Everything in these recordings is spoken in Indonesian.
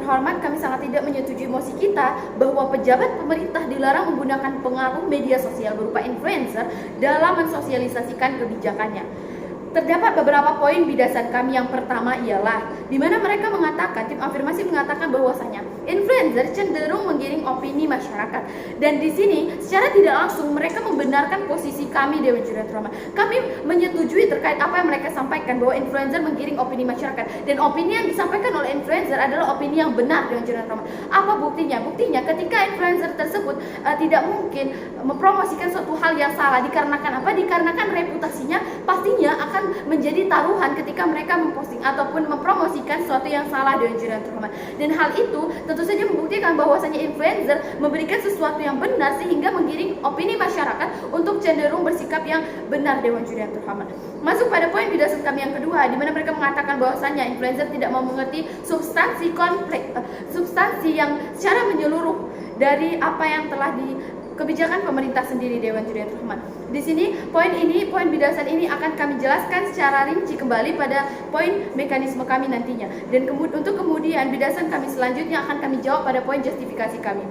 terhormat, kami sangat tidak menyetujui mosi kita bahwa pejabat pemerintah dilarang menggunakan pengaruh media sosial berupa influencer dalam mensosialisasikan kebijakannya. Terdapat beberapa poin bidasan kami. Yang pertama ialah di mana mereka mengatakan, tim afirmasi mengatakan bahwasanya influencer cenderung menggiring opini masyarakat. Dan di sini secara tidak langsung mereka membenarkan posisi kami Dewan Juri Terhormat. Kami menyetujui terkait apa yang mereka sampaikan bahwa influencer menggiring opini masyarakat, dan opini yang disampaikan oleh influencer adalah opini yang benar Dewan Juri Terhormat. Apa buktinya? Buktinya ketika influencer tersebut tidak mungkin mempromosikan suatu hal yang salah. Dikarenakan apa? Dikarenakan reputasinya pastinya akan menjadi taruhan ketika mereka memposting ataupun mempromosikan sesuatu yang salah Dewan Juri Terhormat. Dan hal itu tentu saja membuktikan bahwasanya influencer memberikan sesuatu yang benar sehingga menggiring opini masyarakat untuk cenderung bersikap yang benar Dewan Juri Terhormat. Masuk pada poin bidasan kami yang kedua, di mana mereka mengatakan bahwasanya influencer tidak mau mengerti substansi konflik, substansi yang secara menyeluruh dari apa yang telah kebijakan pemerintah sendiri Dewan Juri Terhormat. Di sini poin bidasan ini akan kami jelaskan secara rinci kembali pada poin mekanisme kami nantinya. Dan untuk kemudian bidasan kami selanjutnya akan kami jawab pada poin justifikasi kami.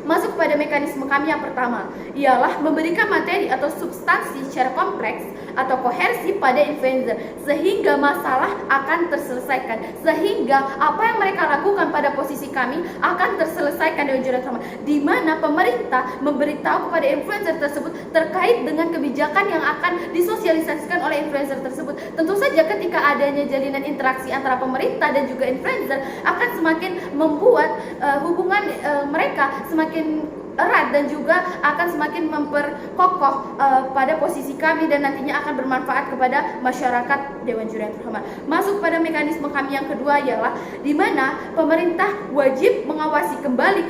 Masuk pada mekanisme kami yang pertama, ialah memberikan materi atau substansi secara kompleks atau kohersi pada influencer sehingga masalah akan terselesaikan, sehingga apa yang mereka lakukan pada posisi kami akan terselesaikan Dewan Juri Terhormat, di mana pemerintah memberitahu kepada influencer tersebut terkait dengan kebijakan yang akan disosialisasikan oleh influencer tersebut. Tentu saja ketika adanya jalinan interaksi antara pemerintah dan juga influencer akan semakin membuat hubungan mereka semakin erat dan juga akan semakin memperkokoh pada posisi kami dan nantinya akan bermanfaat kepada masyarakat Dewan Juri Terhormat. Masuk pada mekanisme kami yang kedua ialah di mana pemerintah wajib mengawasi kembali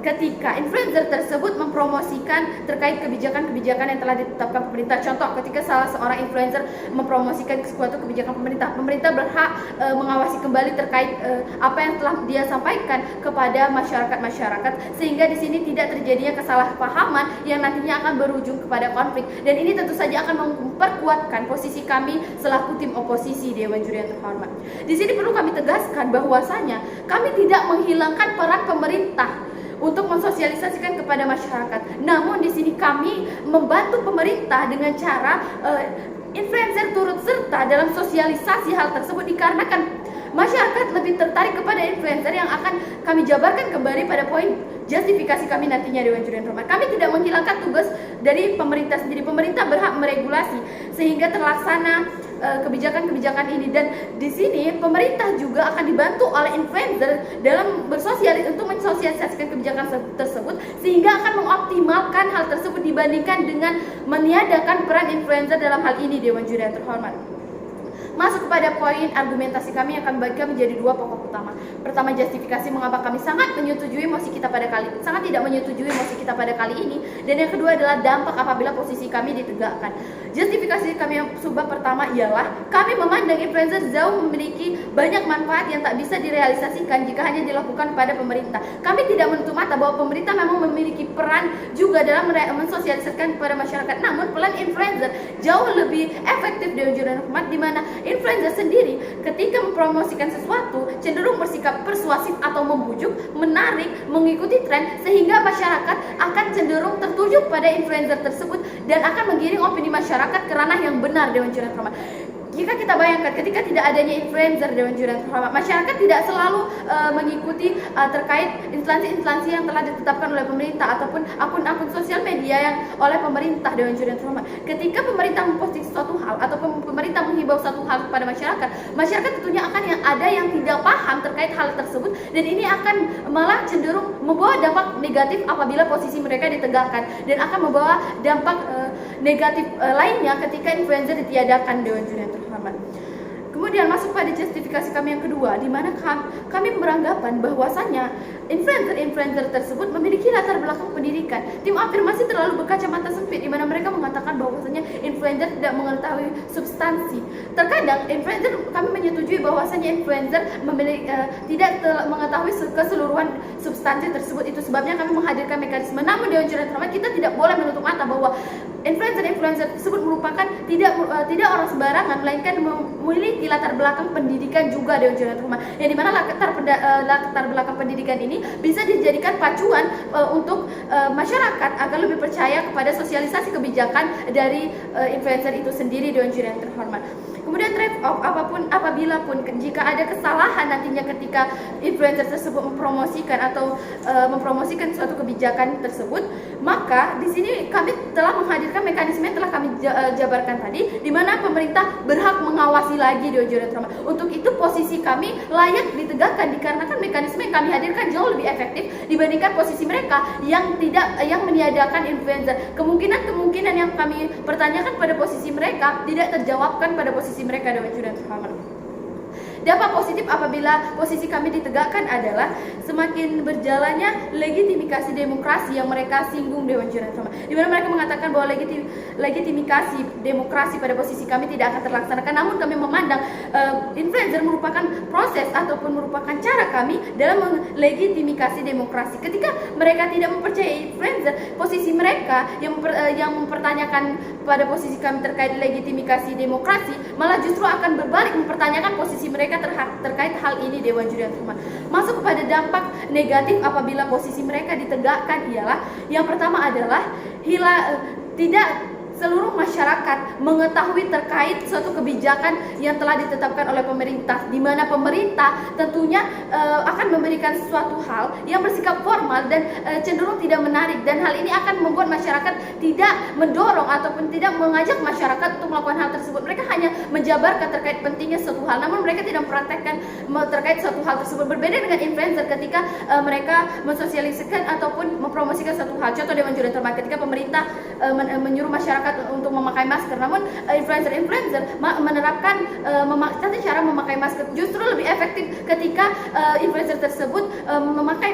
ketika influencer tersebut mempromosikan terkait kebijakan-kebijakan yang telah ditetapkan pemerintah. Contoh, ketika salah seorang influencer mempromosikan suatu kebijakan pemerintah berhak mengawasi kembali terkait apa yang telah dia sampaikan kepada masyarakat, sehingga di sini tidak terjadinya kesalahpahaman yang nantinya akan berujung kepada konflik. Dan ini tentu saja akan memperkuatkan posisi kami selaku tim oposisi Dewan Juri Terhormat. Di sini perlu kami tegaskan bahwasanya kami tidak menghilangkan peran pemerintah untuk mensosialisasikan kepada masyarakat. Namun di sini kami membantu pemerintah dengan cara influencer turut serta dalam sosialisasi hal tersebut, dikarenakan masyarakat lebih tertarik kepada influencer yang akan kami jabarkan kembali pada poin justifikasi kami nantinya Dewan Juri Terhormat. Kami tidak menghilangkan tugas dari pemerintah sendiri. Pemerintah berhak meregulasi sehingga terlaksana kebijakan-kebijakan ini, dan di sini pemerintah juga akan dibantu oleh influencer dalam untuk mensosialisasikan kebijakan tersebut sehingga akan mengoptimalkan hal tersebut dibandingkan dengan meniadakan peran influencer dalam hal ini Dewan Juri Terhormat. Masuk kepada poin argumentasi kami yang akan bagi menjadi dua pokok utama. Pertama, justifikasi mengapa kami sangat menyetujui mosi kita pada tidak menyetujui mosi kita pada kali ini, dan yang kedua adalah dampak apabila posisi kami ditegakkan. Justifikasi kami yang pertama ialah kami memandang influencer jauh memiliki banyak manfaat yang tak bisa direalisasikan jika hanya dilakukan pada pemerintah. Kami tidak menutup mata bahwa pemerintah memang memiliki peran juga dalam mensosialisasikan kepada masyarakat. Namun peran influencer jauh lebih efektif Dewan Juri Terhormat, di mana influencer sendiri ketika mempromosikan sesuatu cenderung bersikap persuasif atau membujuk, menarik, mengikuti tren, sehingga masyarakat akan cenderung tertuju pada influencer tersebut dan akan menggiring opini masyarakat ke ranah yang benar Dewan Juri Terhormat. Jika kita bayangkan ketika tidak adanya influencer Dewan Juri Terhormat, masyarakat tidak selalu mengikuti terkait instansi-instansi yang telah ditetapkan oleh pemerintah ataupun akun-akun sosial media yang oleh pemerintah Dewan Juri Terhormat. Ketika pemerintah memposting suatu hal ataupun pemerintah menghimbau suatu hal kepada masyarakat tentunya akan ada yang tidak paham terkait hal tersebut, dan ini akan malah cenderung membawa dampak negatif apabila posisi mereka ditegakkan, dan akan membawa dampak negatif lainnya ketika influencer ditiadakan Dewan Juri Terhormat. Kemudian masuk pada justifikasi kami yang kedua, di mana kami beranggapan bahwasanya influencer tersebut memiliki latar belakang pendidikan. Tim afirmasi terlalu berkacamata sempit, di mana mereka mengatakan bahwasanya influencer tidak mengetahui substansi. Terkadang influencer, kami menyetujui bahwasanya influencer tidak mengetahui keseluruhan substansi tersebut. Itu sebabnya kami menghadirkan mekanisme. Namun Dewan Juri Terhormat, kita tidak boleh menutup mata bahwa influencer tersebut merupakan tidak orang sembarangan, melainkan memiliki latar belakang pendidikan juga Dewan Juri yang terhormat, yang dimana latar belakang pendidikan ini bisa dijadikan pacuan untuk masyarakat agar lebih percaya kepada sosialisasi kebijakan dari influencer itu sendiri Dewan Juri yang terhormat. Kemudian trade off apabila pun jika ada kesalahan nantinya ketika influencer tersebut mempromosikan suatu kebijakan tersebut, maka di sini kami telah menghadirkan mekanisme yang telah kami jabarkan tadi, di mana pemerintah berhak mengawasi lagi Dewan Juri yang terhormat. Untuk itu posisi kami layak ditegakkan dikarenakan mekanisme yang kami hadirkan jauh lebih efektif dibandingkan posisi mereka yang meniadakan influencer. Kemungkinan yang kami pertanyakan pada posisi mereka tidak terjawabkan pada posisi mereka Dewan Juri yang terhormat. Dampak positif apabila posisi kami ditegakkan adalah semakin berjalannya legitimasi demokrasi yang mereka singgung Dewan Juri yang terhormat, di mana mereka mengatakan bahwa legitimasi demokrasi pada posisi kami tidak akan terlaksanakan. Namun kami memandang influencer merupakan proses ataupun merupakan cara kami dalam melegitimasi demokrasi. Ketika mereka tidak mempercayai influencer, posisi mereka yang mempertanyakan pada posisi kami terkait legitimasi demokrasi malah justru akan berbalik mempertanyakan posisi mereka terkait hal ini Dewan Juri yang terhormat. Masuk kepada dampak negatif apabila posisi mereka ditegakkan ialah yang pertama adalah tidak seluruh masyarakat mengetahui terkait suatu kebijakan yang telah ditetapkan oleh pemerintah, di mana pemerintah tentunya akan memberikan suatu hal yang bersikap formal dan cenderung tidak menarik, dan hal ini akan membuat masyarakat tidak mendorong ataupun tidak mengajak masyarakat untuk melakukan hal tersebut. Mereka hanya menjabarkan terkait pentingnya suatu hal, namun mereka tidak mempraktekkan terkait suatu hal tersebut. Berbeda dengan influencer ketika mereka mensosialisasikan ataupun mempromosikan suatu hal. Contoh Dewan Juri yang terhormat, ketika pemerintah menyuruh masyarakat untuk memakai masker, namun influencer menerapkan tata cara memakai masker justru lebih efektif ketika influencer tersebut memakai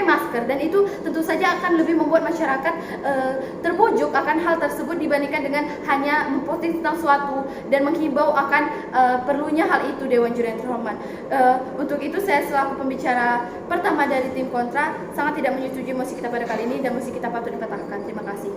masker, dan itu tentu saja akan lebih membuat masyarakat terbujuk akan hal tersebut dibandingkan dengan hanya memposting tentang suatu dan menghimbau akan perlunya hal itu Dewan Juri yang terhormat. Untuk itu saya selaku pembicara pertama dari tim kontra sangat tidak menyetujui mosi kita pada kali ini, dan mosi kita patut dipatahkan. Terima kasih.